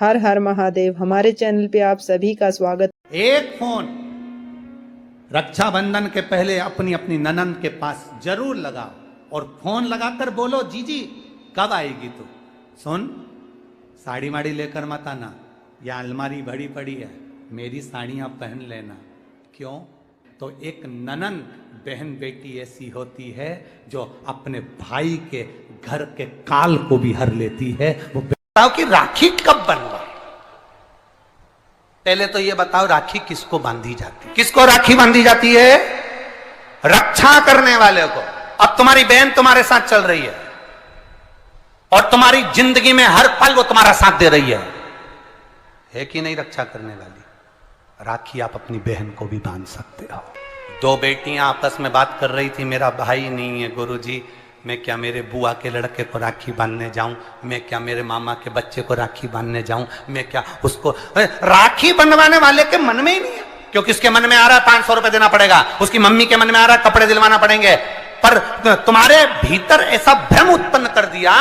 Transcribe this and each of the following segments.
हर हर महादेव। हमारे चैनल पे आप सभी का स्वागत। एक फोन रक्षाबंधन के पहले अपनी अपनी ननंद के पास जरूर लगाओ और फोन लगाकर बोलो, जीजी कब आएगी तू? सुन, साड़ी माड़ी लेकर मत आना, या अलमारी भरी पड़ी है, मेरी साड़ियां पहन लेना। क्यों? तो एक ननंद बहन बेटी ऐसी होती है जो अपने भाई के घर के काल को भी हर लेती है। वो बताओ कि राखी कब बनवा? पहले तो ये बताओ, राखी किसको बांधी जाती है? किसको राखी बांधी जाती है? रक्षा करने वाले को। अब तुम्हारी बहन तुम्हारे साथ चल रही है और तुम्हारी जिंदगी में हर पल वो तुम्हारा साथ दे रही है कि नहीं? रक्षा करने वाली राखी आप अपनी बहन को भी बांध सकते हो। दो बेटियां आपस में बात कर रही थी, मेरा भाई नहीं है गुरुजी, मैं क्या मेरे बुआ के लड़के को राखी बांधने जाऊं? मैं क्या मेरे मामा के बच्चे को राखी बांधने जाऊं? मैं क्या उसको? राखी बंधवाने वाले के मन में ही नहीं है, क्योंकि उसके मन में आ रहा है 500 रुपए देना पड़ेगा, उसकी मम्मी के मन में आ रहा है कपड़े दिलवाना पड़ेंगे। पर तुम्हारे भीतर ऐसा भ्रम उत्पन्न कर दिया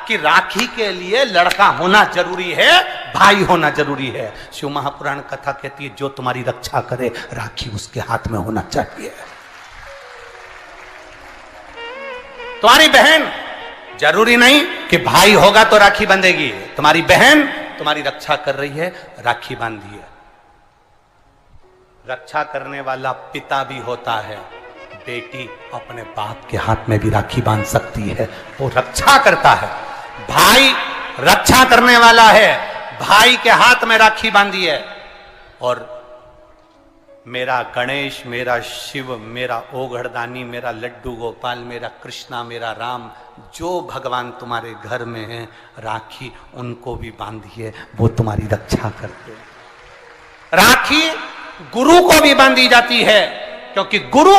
कि राखी के लिए लड़का होना जरूरी है, भाई होना जरूरी है। शिव महापुराण कथा कहती है, जो तुम्हारी रक्षा करे राखी उसके हाथ में होना चाहिए। तुम्हारी बहन जरूरी नहीं कि भाई होगा तो राखी बंधेगी। तुम्हारी बहन तुम्हारी रक्षा कर रही है, राखी बांधिए। रक्षा करने वाला पिता भी होता है। बेटी अपने बाप के हाथ में भी राखी बांध सकती है, वो रक्षा करता है। भाई रक्षा करने वाला है, भाई के हाथ में राखी बांधी है। और मेरा गणेश, मेरा शिव, मेरा ओघड़दानी, मेरा लड्डू गोपाल, मेरा कृष्णा, मेरा राम, जो भगवान तुम्हारे घर में है, राखी उनको भी बांधिए, वो तुम्हारी रक्षा करते हैं। राखी गुरु को भी बांधी जाती है, क्योंकि गुरु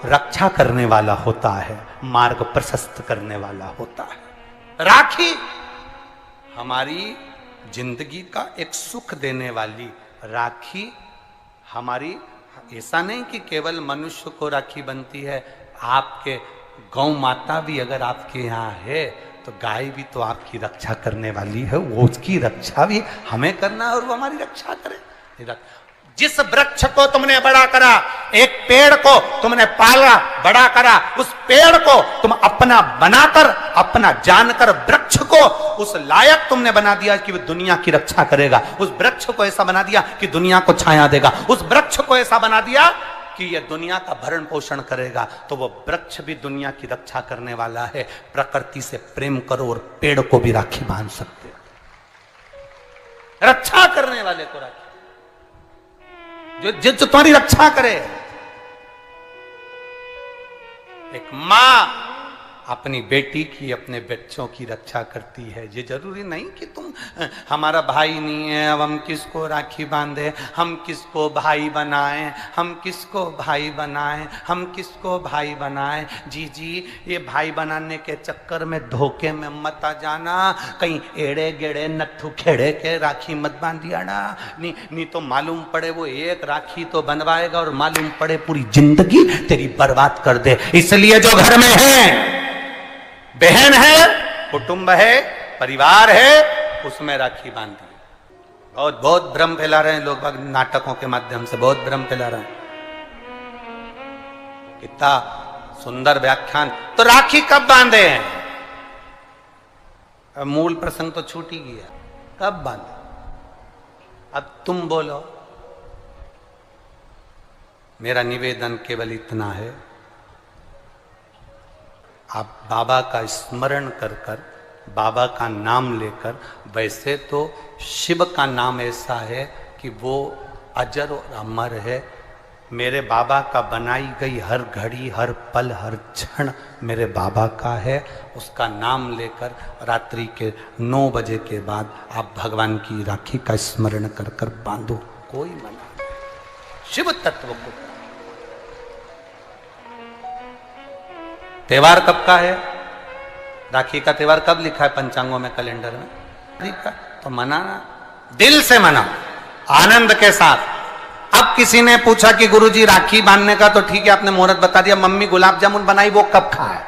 रक्षा करने वाला होता है, मार्ग प्रशस्त करने वाला होता है। राखी हमारी जिंदगी का एक सुख देने वाली, राखी हमारी, ऐसा नहीं कि केवल मनुष्य को राखी बनती है, आपके गौ माता भी अगर आपके यहाँ है तो गाय भी तो आपकी रक्षा करने वाली है, वो उसकी रक्षा भी हमें करना है और वो हमारी रक्षा करे। जिस वृक्ष को तुमने बड़ा करा, एक पेड़ को तुमने पाला बड़ा करा, उस पेड़ को तुम अपना बनाकर, अपना जानकर वृक्ष को उस लायक तुमने बना दिया कि वो दुनिया की रक्षा करेगा। उस वृक्ष को ऐसा बना दिया कि दुनिया को छाया देगा। उस वृक्ष को ऐसा बना दिया कि यह दुनिया का भरण पोषण करेगा। तो वो वृक्ष भी दुनिया की रक्षा करने वाला है। प्रकृति से प्रेम करो और पेड़ को भी राखी बांध सकते हो। रक्षा करने वाले को राखी, जो तुम्हारी रक्षा करे। एक मां अपनी बेटी की, अपने बच्चों की रक्षा करती है। ये जरूरी नहीं कि तुम, हमारा भाई नहीं है अब हम किसको राखी बांधे, हम किसको भाई बनाएं, हम किसको भाई बनाएं, हम किसको भाई बनाएं। जी जी, ये भाई बनाने के चक्कर में धोखे में मत आ जाना, कहीं एड़े गेड़े नट्ठू खेड़े के राखी मत बांधिया ना। नहीं तो मालूम पड़े वो एक राखी तो बनवाएगा और मालूम पड़े पूरी जिंदगी तेरी बर्बाद कर दे। इसलिए जो घर में है, बहन है, कुटुंब है, परिवार है, उसमें राखी बांधी। बहुत बहुत भ्रम फैला रहे हैं लोग, नाटकों के माध्यम से बहुत भ्रम फैला रहे हैं। कितना सुंदर व्याख्यान। तो राखी कब बांधे हैं? अब मूल प्रसंग तो छूट ही गया, कब बांधे? अब तुम बोलो। मेरा निवेदन केवल इतना है, आप बाबा का स्मरण कर कर, बाबा का नाम लेकर, वैसे तो शिव का नाम ऐसा है कि वो अजर और अमर है। मेरे बाबा का बनाई गई हर घड़ी, हर पल, हर क्षण मेरे बाबा का है। उसका नाम लेकर रात्रि के 9 बजे के बाद आप भगवान की राखी का स्मरण कर कर बांधो, कोई मना नहीं। शिव तत्व को। त्योहार कब का है? राखी का त्योहार कब लिखा है पंचांगों में, कैलेंडर में? ठीक है, तो मनाना, दिल से मना, आनंद के साथ। अब किसी ने पूछा कि गुरुजी राखी बांधने का तो ठीक है, आपने मुहूर्त बता दिया, मम्मी गुलाब जामुन बनाई, वो कब खाए?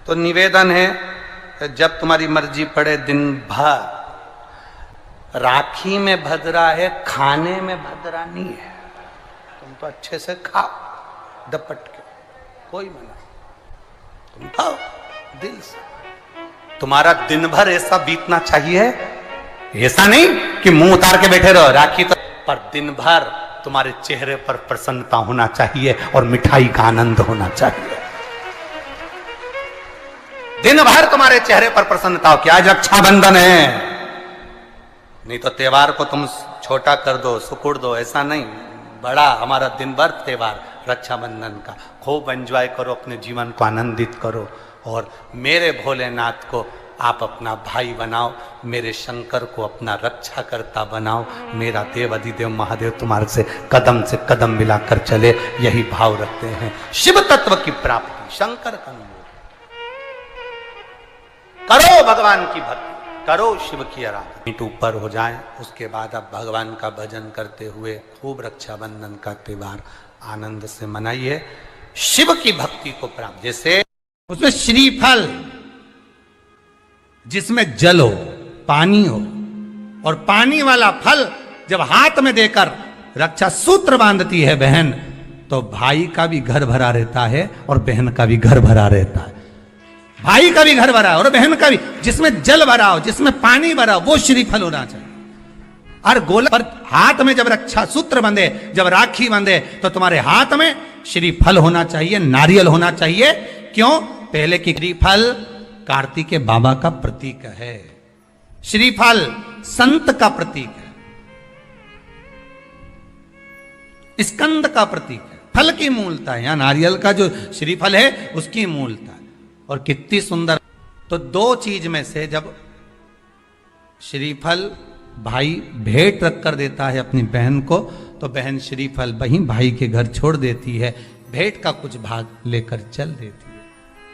तो निवेदन है, जब तुम्हारी मर्जी पड़े दिन भर राखी में भद्रा है, खाने में भद्रा नहीं है। तुम तो अच्छे से खाओ दपट के, कोई मना, तुम खाओ दिल से। तुम्हारा दिन भर ऐसा बीतना चाहिए, ऐसा नहीं कि मुंह उतार के बैठे रहो राखी तो, पर दिन भर तुम्हारे चेहरे पर प्रसन्नता होना चाहिए और मिठाई का आनंद होना चाहिए। दिन भर तुम्हारे चेहरे पर प्रसन्नता हो कि आज रक्षाबंधन है, नहीं तो त्योहार को तुम छोटा कर दो, सुकुड़ दो, ऐसा नहीं। बड़ा हमारा दिन भर त्योहार रक्षाबंधन का, खूब एंजॉय करो, अपने जीवन को आनंदित करो। और मेरे भोलेनाथ को आप अपना भाई बनाओ, मेरे शंकर को अपना रक्षा करता बनाओ। मेरा देव अधिदेव महादेव तुम्हारे से कदम मिलाकर चले, यही भाव रखते हैं। शिव तत्व की प्राप्ति, शंकर का अनुभव करो, भगवान की भक्ति करो, शिव की आराधना। मीट ऊपर हो जाए, उसके बाद आप भगवान का भजन करते हुए खूब रक्षाबंधन का त्योहार आनंद से मनाइए। शिव की भक्ति को प्राप्त, जैसे उसमें श्रीफल, जिसमें जल हो, पानी हो, और पानी वाला फल जब हाथ में देकर रक्षा सूत्र बांधती है बहन, तो भाई का भी घर भरा रहता है और बहन का भी घर भरा रहता है। भाई का भी घर भरा और बहन का भी, जिसमें जल भरा हो, जिसमें पानी भरा हो, वो श्रीफल होना चाहिए। और गोला पर हाथ में जब रक्षा सूत्र बंधे, जब राखी बंधे, तो तुम्हारे हाथ में श्रीफल होना चाहिए, नारियल होना चाहिए। क्यों? पहले की श्रीफल कार्तिकेय बाबा का प्रतीक है, श्रीफल संत का प्रतीक है, स्कंद का प्रतीक है। फल की मूलता है, यहां नारियल का जो श्रीफल है उसकी मूलता है। और कितनी सुंदर, तो दो चीज में से जब श्रीफल भाई भेंट रख कर देता है अपनी बहन को, तो बहन श्रीफल वहीं भाई के घर छोड़ देती है, भेंट का कुछ भाग लेकर चल देती है।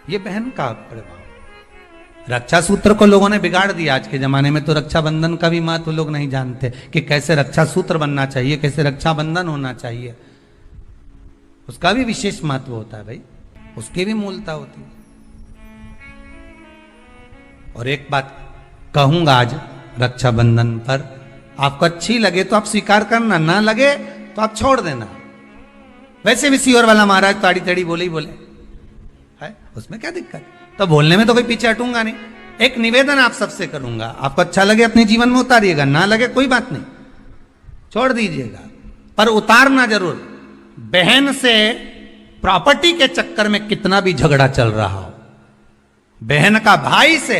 ये बहन का प्रभाव। रक्षा सूत्र को लोगों ने बिगाड़ दिया। आज के जमाने में तो रक्षाबंधन का भी महत्व लोग नहीं जानते कि कैसे रक्षा सूत्र बनना चाहिए, कैसे रक्षाबंधन होना चाहिए। उसका भी विशेष महत्व होता है भाई, उसकी भी मूलता होती है। और एक बात कहूंगा आज रक्षाबंधन पर, आपको अच्छी लगे तो आप स्वीकार करना, ना लगे तो आप छोड़ देना। वैसे भी सीवर वाला महाराज ताड़ी तड़ी बोले ही बोले है, उसमें क्या दिक्कत? तो बोलने में तो कोई पीछे हटूंगा नहीं। एक निवेदन आप सबसे करूंगा, आपको अच्छा लगे अपने जीवन में उतारिएगा, ना लगे कोई बात नहीं, छोड़ दीजिएगा, पर उतारना जरूर। बहन से प्रॉपर्टी के चक्कर में कितना भी झगड़ा चल रहा हो, बहन का भाई से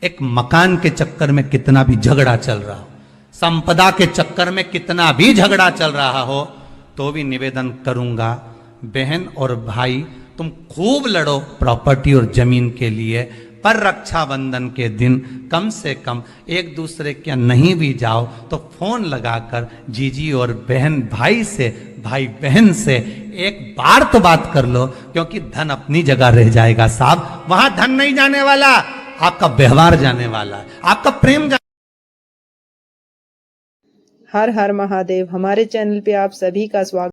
एक मकान के चक्कर में कितना भी झगड़ा चल रहा हो, संपदा के चक्कर में कितना भी झगड़ा चल रहा हो, तो भी निवेदन करूंगा, बहन और भाई तुम खूब लड़ो प्रॉपर्टी और जमीन के लिए, पर रक्षाबंधन के दिन कम से कम एक दूसरे के नहीं भी जाओ तो फोन लगाकर जीजी और बहन भाई से, भाई बहन से एक बार तो बात कर लो, क्योंकि धन अपनी जगह रह जाएगा साहब। वहां धन नहीं जाने वाला, आपका व्यवहार जाने वाला है, आपका प्रेम हर हर महादेव। हमारे चैनल पे आप सभी का स्वागत।